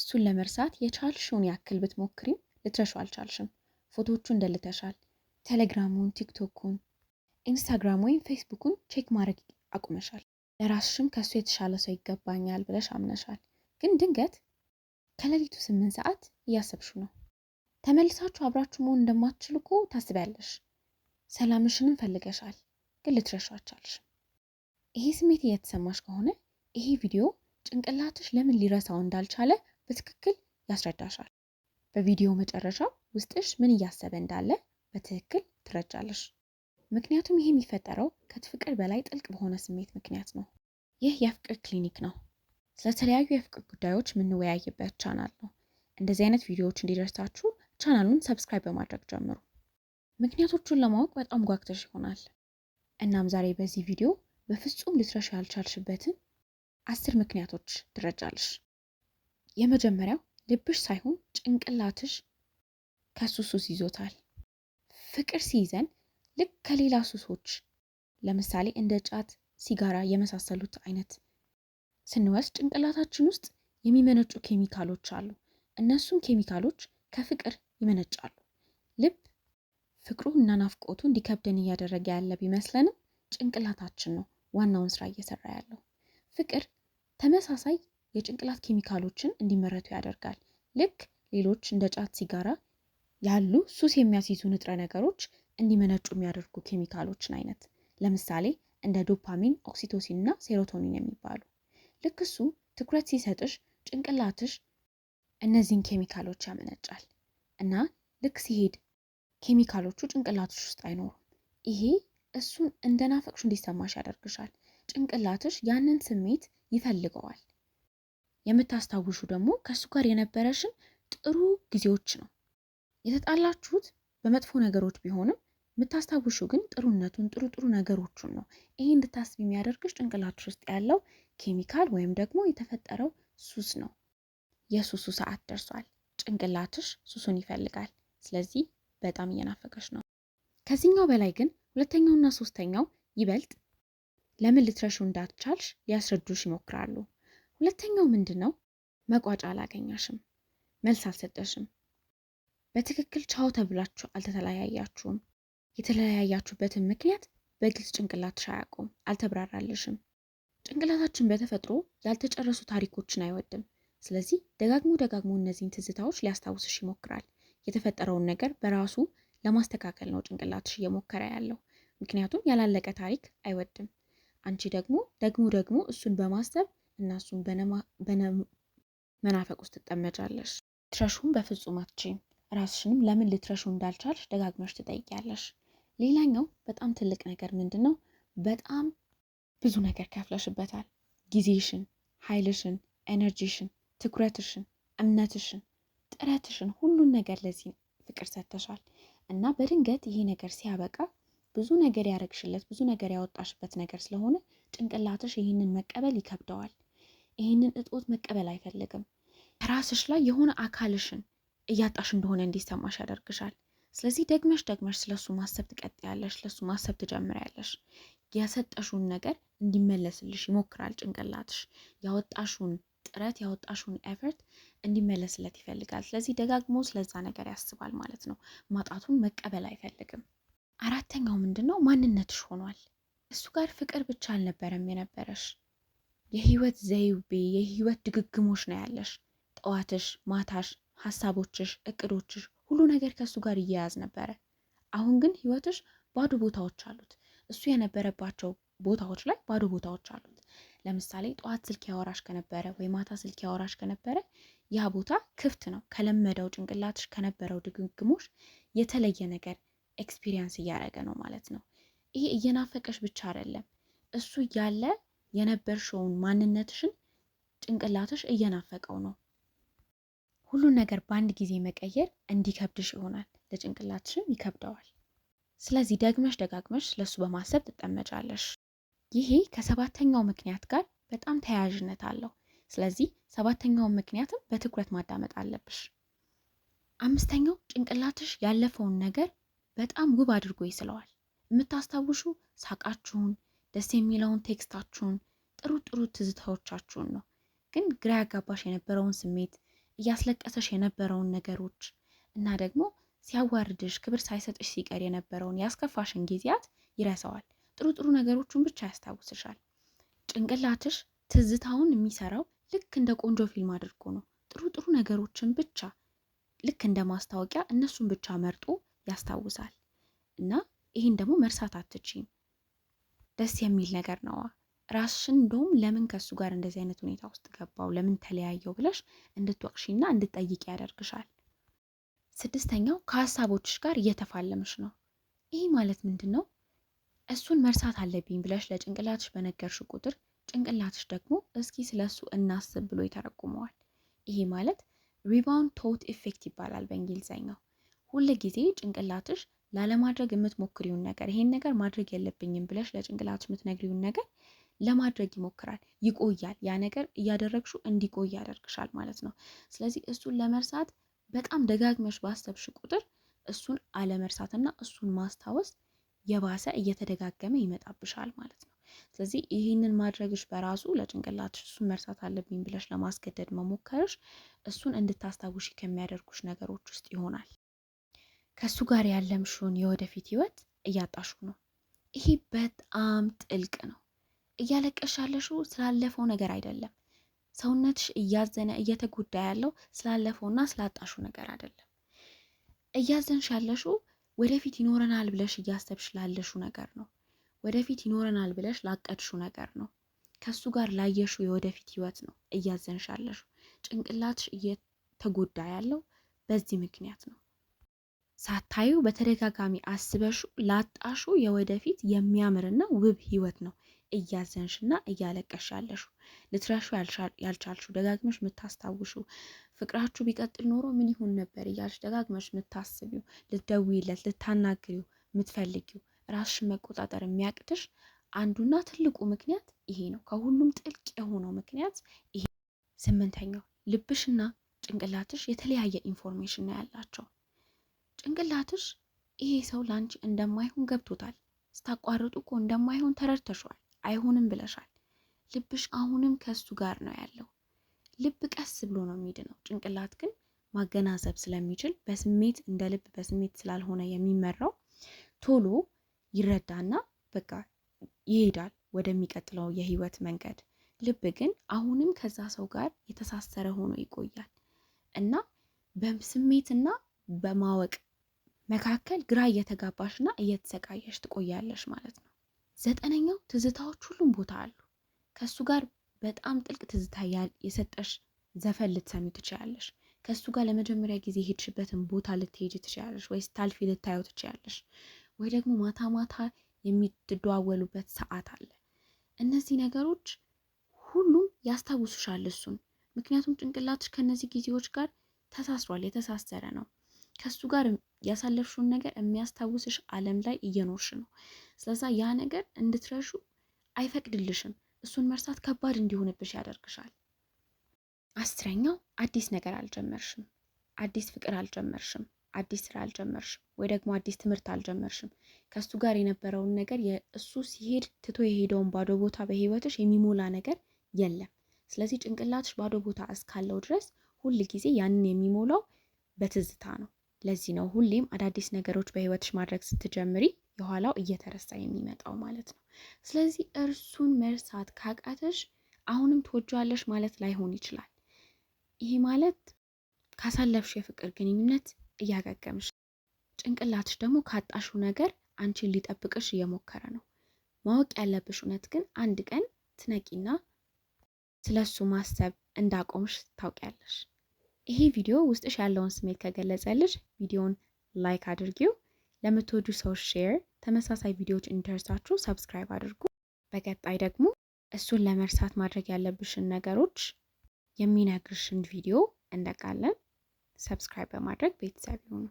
እሱን ለመርሳት የቻልሽውን ያክል ብትሞክሪም ልትረሺው አልቻልሽም። ፎቶዎቹን ደልተሻል። ቴሌግራሙን፣ ቲክቶኩን፣ ኢንስታግራም ወይም ፌስቡኩን ቼክ ማድረግ አቁመሻል። ለራስሽም ከሱ የተሻለ ሰው ይገባኛል ብለሽ አምነሻል። ግን ድንገት ከሌሊቱ 8 ሰዓት እያሰብሽው ነው። ተመልሳችሁ አብራችሁ መሆን እንደማትችሉ እኮ ታስቢያለሽ። ሰላምሽንም ፈልገሻል፣ ግን ልትረሺው አልቻልሽም። ይሄ ስሜት እየተሰማሽ ከሆነ ይሄ ቪዲዮ ጭንቅላትሽ ለምን ሊረሳው እንዳልቻለ በትክክል ያስረዳሻል። በቪዲዮ መጨረሻ ውስጥሽ ምን እያሰበ እንዳለ በትክክል ትረጃለሽ። ምክንያቱም ይሄ የሚፈጠረው ከፍቅር በላይ ጥልቅ በሆነ ስሜት ምክንያት ነው። ይህ የፍቅር ክሊኒክ ነው። ስለተለያዩ የፍቅር ጉዳዮች የምንወያይበት ቻናል ነው። እንደዚህ አይነት ቪዲዮዎች እንዲደርሳችሁ ቻናሉን ሰብስክራይብ በማድረግ ጀምሩ። ምክንያቶቹን ለማወቅ በጣም ጓግተሽ ይሆናል። እናም ዛሬ በዚህ ቪዲዮ በፍጹም ልትረሺ ያልቻልሽበትን 10 ምክንያቶች ትረጃለሽ። የመጀመሪያው ልብሽ ሳይሆን ጭንቅላትሽ ከሱ ሱስ ይዞታል። ፍቅር ሲይዘን ልክ ከሌላ ሱሶች ለምሳሌ እንደ ጫት፣ ሲጋራ የመሳሰሉት አይነት ስንወስድ ጭንቅላታችን ውስጥ የሚመነጩ ኬሚካሎች አሉ። እነሱም ኬሚካሎች ከፍቅር ይመነጫሉ። ልብ ፍቅሩ እና ናፍቆቱ እንዲከብደን እያደረገ ያለ ቢመስለንም ጭንቅላታችን ነው ዋናውን ስራ እየሰራ ያለው። ፍቅር ተመሳሳይ የጭንቅላት ኬሚካሎችን እንዲመረቱ ያደርጋል። ልክ ሌሎች እንደ ጫት፣ ሲጋራ ያሉ ሱስ የሚያስይዙ ንጥረ ነገሮች እንዲመነጩ የሚያደርጉ ኬሚካሎችን አይነት ለምሳሌ እንደ ዶፓሚን፣ ኦክሲቶሲን እና ሴሮቶኒን የሚባሉ። ልክ እሱ ትኩረት ሲሰጥሽ ጭንቅላትሽ እነዚህን ኬሚካሎች ያመነጫል እና ልክ ሲሄድ ኬሚካሎቹ ጭንቅላትሽ ውስጥ አይኖሩም። ይሄ እሱን እንደናፈቅሽ እንዲሰማሽ ያደርግሻል። ጭንቅላትሽ ያንን ስሜት ይፈልገዋል። የምታስታውሹ ደግሞ ከሱ ጋር የነበረሽን ጥሩ ጊዜዎች ነው። የተጣላችሁት በመጥፎ ነገሮች ቢሆንም የምታስታውሹ ግን ጥሩነቱን፣ ጥሩ ነገሮቹን ነው። ይሄ እንድታስብ የሚያደርግሽ ጭንቅላትሽ ውስጥ ያለው ኬሚካል ወይም ደግሞ የተፈጠረው ሱስ ነው። የሱሱ ሰዓት ደርሷል። ጭንቅላትሽ ሱሱን ይፈልጋል። ስለዚህ በጣም እየናፈቀሽ ነው። ከዚህኛው በላይ ግን ሁለተኛውና ሶስተኛው ይበልጥ ለምን ልትረሺው እንዳትቻልሽ ሊያስረዱሽ ይሞክራሉ። ሁለተኛው ምንድን ነው? መቋጫ አላገኛሽም፣ መልስ አልሰጠሽም። በትክክል ቻው ተብላችሁ አልተለያያችሁም። የተለያያችሁበትን ምክንያት በግልጽ ጭንቅላትሽ አያውቁም፣ አልተብራራልሽም። ጭንቅላታችን በተፈጥሮ ያልተጨረሱ ታሪኮችን አይወድም። ስለዚህ ደጋግሞ እነዚህን ትዝታዎች ሊያስታውስሽ ይሞክራል። የተፈጠረውን ነገር በራሱ ለማስተካከል ነው ጭንቅላትሽ እየሞከረ ያለው። ምክንያቱም ያላለቀ ታሪክ አይወድም። አንቺ ደግሞ እሱን በማሰብ እና እሱን በመናፈቅ ውስጥ ትጠመጃለሽ። ልትረሺውም በፍጹም አትችይም። ራስሽንም ለምን ልትረሺው እንዳልቻልሽ ደጋግመሽ ትጠይቂያለሽ። ሌላኛው በጣም ትልቅ ነገር ምንድን ነው? በጣም ብዙ ነገር ከፍለሽበታል። ጊዜሽን፣ ኃይልሽን፣ ኤነርጂሽን፣ ትኩረትሽን፣ እምነትሽን፣ ጥረትሽን፣ ሁሉን ነገር ለዚህ ፍቅር ሰጥተሻል እና በድንገት ይሄ ነገር ሲያበቃ ብዙ ነገር ያረግሽለት፣ ብዙ ነገር ያወጣሽበት ነገር ስለሆነ ጭንቅላትሽ ይህንን መቀበል ይከብደዋል። ይህንን እጦት መቀበል አይፈልግም። ራስሽ ላይ የሆነ አካልሽን እያጣሽ እንደሆነ እንዲሰማሽ ያደርግሻል። ስለዚህ ደግመሽ ስለሱ ማሰብ ትቀጥያለሽ፣ ስለሱ ማሰብ ትጀምሪያለሽ። የሰጠሽውን ነገር እንዲመለስልሽ ይሞክራል ጭንቅላትሽ። ያወጣሽውን ጥረት፣ ያወጣሽውን ኤፈርት እንዲመለስለት ይፈልጋል። ስለዚህ ደጋግሞ ስለዛ ነገር ያስባል ማለት ነው። ማጣቱን መቀበል አይፈልግም። አራተኛው ምንድን ነው? ማንነትሽ ሆኗል። እሱ ጋር ፍቅር ብቻ አልነበረም የነበረሽ፣ የህይወት ዘይቤ፣ የህይወት ድግግሞሽ ነው ያለሽ። ጠዋትሽ፣ ማታሽ፣ ሀሳቦችሽ፣ እቅዶችሽ፣ ሁሉ ነገር ከእሱ ጋር እያያዝ ነበረ። አሁን ግን ህይወትሽ ባዶ ቦታዎች አሉት። እሱ የነበረባቸው ቦታዎች ላይ ባዶ ቦታዎች አሉት። ለምሳሌ ጠዋት ስልክ ያወራሽ ከነበረ ወይ ማታ ስልክ ያወራሽ ከነበረ ያ ቦታ ክፍት ነው። ከለመደው ጭንቅላትሽ ከነበረው ድግግሞሽ የተለየ ነገር ኤክስፒሪየንስ እያደረገ ነው ማለት ነው። ይሄ እየናፈቀሽ ብቻ አይደለም፣ እሱ ያለ የነበርሽውን ማንነትሽን ጭንቅላትሽ እየናፈቀው ነው። ሁሉን ነገር በአንድ ጊዜ መቀየር እንዲከብድሽ ይሆናል፣ ለጭንቅላትሽም ይከብደዋል። ስለዚህ ደጋግመሽ ለሱ በማሰብ ትጠመጫለሽ። ይሄ ከሰባተኛው ምክንያት ጋር በጣም ተያያዥነት አለው። ስለዚህ ሰባተኛውን ምክንያትም በትኩረት ማዳመጥ አለብሽ። አምስተኛው ጭንቅላትሽ ያለፈውን ነገር በጣም ውብ አድርጎ ይስለዋል። የምታስታውሹ ሳቃችሁን፣ ደስ የሚለውን ቴክስታችሁን፣ ጥሩ ትዝታዎቻችሁን ነው። ግን ግራ ያጋባሽ የነበረውን ስሜት፣ እያስለቀሰሽ የነበረውን ነገሮች እና ደግሞ ሲያዋርድሽ ክብር ሳይሰጥሽ ሲቀር የነበረውን ያስከፋሽን ጊዜያት ይረሳዋል። ጥሩ ጥሩ ነገሮቹን ብቻ ያስታውስሻል። ጭንቅላትሽ ትዝታውን የሚሰራው ልክ እንደ ቆንጆ ፊልም አድርጎ ነው። ጥሩ ጥሩ ነገሮችን ብቻ ልክ እንደ ማስታወቂያ እነሱን ብቻ መርጦ ያስታውሳል። እና ይህን ደግሞ መርሳት አትችይም። ደስ የሚል ነገር ነዋ። ራስሽን እንደውም ለምን ከሱ ጋር እንደዚህ አይነት ሁኔታ ውስጥ ገባው፣ ለምን ተለያየው ብለሽ እንድትወቅሺና እንድትጠይቂ ያደርግሻል። ስድስተኛው ከሀሳቦችሽ ጋር እየተፋለምሽ ነው። ይህ ማለት ምንድን ነው? እሱን መርሳት አለብኝ ብለሽ ለጭንቅላትሽ በነገርሽ ቁጥር ጭንቅላትሽ ደግሞ እስኪ ስለሱ እናስብ ብሎ ይተረጉመዋል። ይሄ ማለት ሪባውንድ ቶት ኢፌክት ይባላል በእንግሊዝኛው። ሁል ጊዜ ጭንቅላትሽ ላለማድረግ የምትሞክሪውን ነገር ይሄን ነገር ማድረግ የለብኝም ብለሽ ለጭንቅላትሽ የምትነግሪውን ነገር ለማድረግ ይሞክራል፣ ይቆያል። ያ ነገር እያደረግሽው እንዲቆይ ያደርግሻል ማለት ነው። ስለዚህ እሱን ለመርሳት በጣም ደጋግመሽ ባሰብሽ ቁጥር እሱን አለመርሳትና እሱን ማስታወስ የባሰ እየተደጋገመ ይመጣብሻል ማለት ነው። ስለዚህ ይህንን ማድረግሽ በራሱ ለጭንቅላትሽ እሱን መርሳት አለብኝ ብለሽ ለማስገደድ መሞከርሽ እሱን እንድታስታውሺ ከሚያደርጉሽ ነገሮች ውስጥ ይሆናል። ከእሱ ጋር ያለምሽውን የወደፊት ህይወት እያጣሹ ነው። ይሄ በጣም ጥልቅ ነው። እያለቀሽ ያለሽው ስላለፈው ነገር አይደለም። ሰውነትሽ እያዘነ እየተጎዳ ያለው ስላለፈውና ስላጣሹ ነገር አይደለም። እያዘንሽ ያለሽው ወደፊት ይኖረናል ብለሽ እያሰብሽ ላለሹ ነገር ነው። ወደፊት ይኖረናል ብለሽ ላቀድሹ ነገር ነው። ከሱ ጋር ላየሽው የወደፊት ህይወት ነው እያዘንሽ ያለሽው። ጭንቅላትሽ እየተጎዳ ያለው በዚህ ምክንያት ነው። ሳታዩ በተደጋጋሚ አስበሹ ላጣሹ የወደፊት የሚያምርና ውብ ህይወት ነው እያዘንሽና እያለቀሽ ያለሹ። ልትረሹ ያልቻልሹ ደጋግመሽ የምታስታውሹ ፍቅራችሁ ቢቀጥል ኖሮ ምን ይሆን ነበር እያልሽ ደጋግመሽ የምታስቢው፣ ልትደውይለት ልታናግሪው የምትፈልጊው ራስሽን መቆጣጠር የሚያቅትሽ አንዱና ትልቁ ምክንያት ይሄ ነው። ከሁሉም ጥልቅ የሆነው ምክንያት ይሄ። ስምንተኛው ልብሽና ጭንቅላትሽ የተለያየ ኢንፎርሜሽን ነው ያላቸው። ጭንቅላትሽ ይሄ ሰው ላንቺ እንደማይሆን ገብቶታል። ስታቋርጡ እኮ እንደማይሆን ተረድተሽዋል። አይሆንም ብለሻል። ልብሽ አሁንም ከሱ ጋር ነው ያለው። ልብ ቀስ ብሎ ነው የሚድነው። ጭንቅላት ግን ማገናዘብ ስለሚችል በስሜት እንደ ልብ በስሜት ስላልሆነ የሚመራው ቶሎ ይረዳና በቃ ይሄዳል ወደሚቀጥለው የህይወት መንገድ። ልብ ግን አሁንም ከዛ ሰው ጋር የተሳሰረ ሆኖ ይቆያል እና በስሜትና በማወቅ መካከል ግራ እየተጋባሽና እየተሰቃየሽ ትቆያለሽ ማለት ነው። ዘጠነኛው ትዝታዎች ሁሉም ቦታ አሉ። ከሱ ጋር በጣም ጥልቅ ትዝታ የሰጠሽ ዘፈን ልትሰሚ ትችያለሽ። ከሱ ጋር ለመጀመሪያ ጊዜ ሄድሽበትን ቦታ ልትሄጂ ትችያለሽ፣ ወይ ስታልፊ ልታየው ትችያለሽ፣ ወይ ደግሞ ማታ ማታ የሚደዋወሉበት ሰዓት አለ። እነዚህ ነገሮች ሁሉም ያስታውሱሻል እሱን። ምክንያቱም ጭንቅላትሽ ከነዚህ ጊዜዎች ጋር ተሳስሯል፣ የተሳሰረ ነው። ከሱ ጋር ያሳለፍሽውን ነገር የሚያስታውስሽ ዓለም ላይ እየኖርሽ ነው። ስለዛ ያ ነገር እንድትረሹ አይፈቅድልሽም። እሱን መርሳት ከባድ እንዲሆንብሽ ያደርግሻል። አስረኛው አዲስ ነገር አልጀመርሽም። አዲስ ፍቅር አልጀመርሽም። አዲስ ስራ አልጀመርሽም፣ ወይ ደግሞ አዲስ ትምህርት አልጀመርሽም። ከሱ ጋር የነበረውን ነገር እሱ ሲሄድ ትቶ የሄደውን ባዶ ቦታ በህይወትሽ የሚሞላ ነገር የለም። ስለዚህ ጭንቅላትሽ ባዶ ቦታ እስካለው ድረስ ሁል ጊዜ ያንን የሚሞላው በትዝታ ነው። ለዚህ ነው ሁሌም አዳዲስ ነገሮች በህይወትሽ ማድረግ ስትጀምሪ የኋላው እየተረሳ የሚመጣው ማለት ነው። ስለዚህ እርሱን መርሳት ካቃተሽ አሁንም ትወጂዋለሽ ማለት ላይሆን ይችላል። ይሄ ማለት ካሳለፍሽ የፍቅር ግንኙነት እያገገምሽ፣ ጭንቅላትሽ ደግሞ ካጣሽው ነገር አንቺን ሊጠብቅሽ እየሞከረ ነው። ማወቅ ያለብሽ እውነት ግን አንድ ቀን ትነቂና ስለሱ ማሰብ እንዳቆምሽ ታውቂያለሽ። ይሄ ቪዲዮ ውስጥሽ ያለውን ስሜት ከገለጸልሽ ቪዲዮውን ላይክ አድርጊው። ለምትወዱ ሰዎች ሼር፣ ተመሳሳይ ቪዲዮዎች እንዲደርሳችሁ ሰብስክራይብ አድርጉ። በቀጣይ ደግሞ እሱን ለመርሳት ማድረግ ያለብሽን ነገሮች የሚነግርሽን ቪዲዮ እንለቃለን። ሰብስክራይብ በማድረግ ቤተሰብ ይሁኑ።